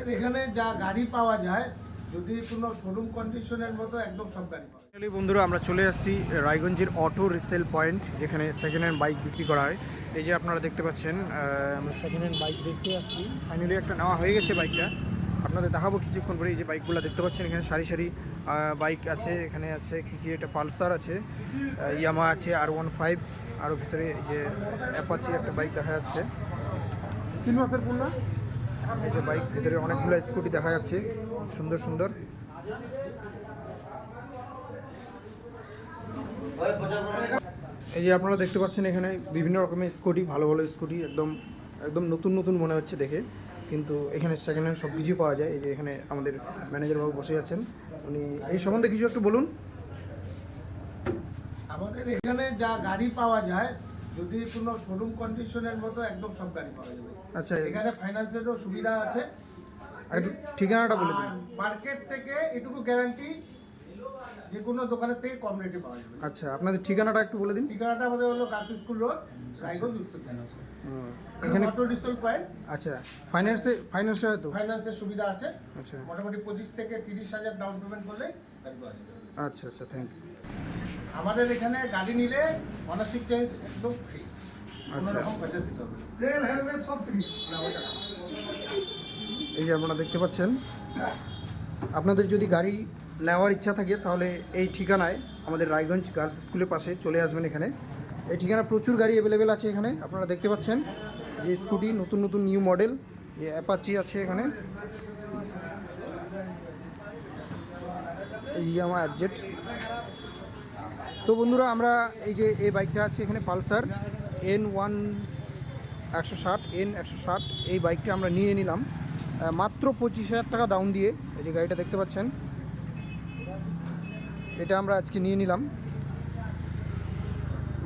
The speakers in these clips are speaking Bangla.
আমাদের এখানে যা গাড়ি পাওয়া যায় যদি কোনো শোরুম কন্ডিশনের মতো একদম সব গাড়ি পাওয়া যায়। বন্ধুরা আমরা চলে আসছি রায়গঞ্জের অটো রিসেল পয়েন্ট, যেখানে সেকেন্ড হ্যান্ড বাইক বিক্রি করা হয়। এই যে আপনারা দেখতে পাচ্ছেন আমরা সেকেন্ড হ্যান্ড বাইক দেখতে আসছি। ফাইনালি একটা নেওয়া হয়ে গেছে বাইকটা, আপনাদের দেখাবো কিছুক্ষণ পরে। এই যে বাইকগুলো দেখতে পাচ্ছেন এখানে সারি সারি বাইক আছে। এখানে আছে কি এটা পালসার আছে, ইয়ামা আছে, R15, আরও ভিতরে এই যে অ্যাপাচি একটা বাইক দেখা যাচ্ছে 3 মাসের পূর্ণ। এই যে বাইক ভিতরে অনেকগুলো স্কুটি দেখা যাচ্ছে সুন্দর সুন্দর। এই যে আপনারা দেখতে পাচ্ছেন এখানে বিভিন্ন রকমের স্কুটি, ভালো ভালো স্কুটি, একদম একদম নতুন নতুন মনে হচ্ছে দেখে, কিন্তু এখানে সেকেন্ড হ্যান্ড সব কিছুই পাওয়া যায়। এই যে এখানে আমাদের ম্যানেজার বাবু বসে আছেন, উনি এই সম্বন্ধে কিছু একটু বলুন। আমাদের এখানে যা গাড়ি পাওয়া যায় যদি কোনো শোরুম কন্ডিশনের মতো একদম সব গাড়ি পাওয়া যাবে। আচ্ছা, এখানে ফাইন্যান্সেরও সুবিধা আছে। একটু ঠিকানাটা বলে দিন। মার্কেট থেকে এটুকু গ্যারান্টি যে কোনো দোকানের থেকে কম রেটে পাওয়া যাবে। আচ্ছা, আপনাদের ঠিকানাটা একটু বলে দিন। ঠিকানাটা আমাদের হলো গার্লস স্কুল রোড, রায়গঞ্জ উত্তর দিনাজপুর। এখানে অটো রিসেল পয়েন্ট। আচ্ছা, ফাইন্যান্সে হয়তো। ফাইন্যান্সের সুবিধা আছে। আচ্ছা, মোটামুটি 25 থেকে 30,000 ডাউন পেমেন্ট করলে গাড়ি পাওয়া যাবে। আচ্ছা আচ্ছা, থ্যাংক ইউ। আমাদের এখানে গাড়ি নিলে অনার্সিপ চেঞ্জ একদম ফ্রি। আচ্ছা, তেল হেলমেট সব ফ্রি। এই যে আপনারা দেখতে পাচ্ছেন, আপনাদের যদি গাড়ি নেওয়ার ইচ্ছা থাকে তাহলে এই ঠিকানায় আমাদের রায়গঞ্জ গার্লস স্কুলের পাশে চলে আসবেন। এখানে এই ঠিকানা প্রচুর গাড়ি অ্যাভেলেবেল আছে। এখানে আপনারা দেখতে পাচ্ছেন যে স্কুটি নতুন নতুন নিউ মডেল, যে অ্যাপাচি আছে এখানে, ইয়ামা অ্যাবজেট। তো বন্ধুরা আমরা এই যে এই বাইকটা আছে এখানে পালসার N160 এই বাইকটা আমরা নিয়ে নিলাম মাত্র 25,000 টাকা ডাউন দিয়ে। এই যে গাড়িটা দেখতে পাচ্ছেন, এটা আমরা আজকে নিয়ে নিলাম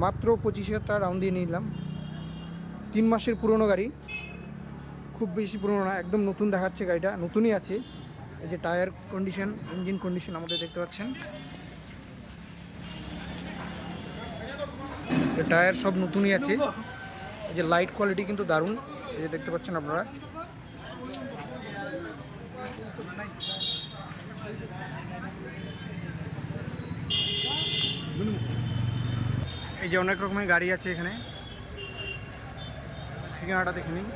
মাত্র 25,000 টাকা ডাউন দিয়ে নিলাম। 3 মাসের পুরনো গাড়ি, খুব বেশি পুরনো না, একদম নতুন দেখাচ্ছে গাড়িটা, নতুনই আছে। এই যে টায়ার কন্ডিশন, ইঞ্জিন কন্ডিশন আমাদের দেখতে পাচ্ছেন, টায়ার সব নতুনই আছে। এই যে লাইট কোয়ালিটি কিন্তু দারুণ, এই যে দেখতে পাচ্ছেন আপনারা। এই যে অনেক রকমের গাড়ি আছে এখানে, ঠিকানাটা দেখে নিন।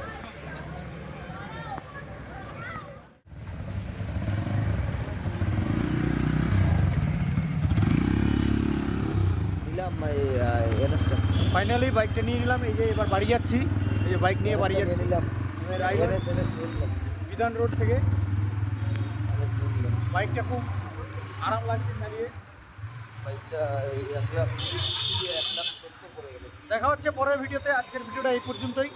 ফাইনালি বাইকটা নিয়ে নিলাম। এই যে এবার বাড়ি যাচ্ছি, এই যে বাইক নিয়ে বাড়ি যাচ্ছি বিধান রোড থেকে। বাইকটা খুব আরাম লাগছে চালিয়ে। দেখা হচ্ছে পরের ভিডিওতে। আজকের ভিডিওটা এই পর্যন্তই।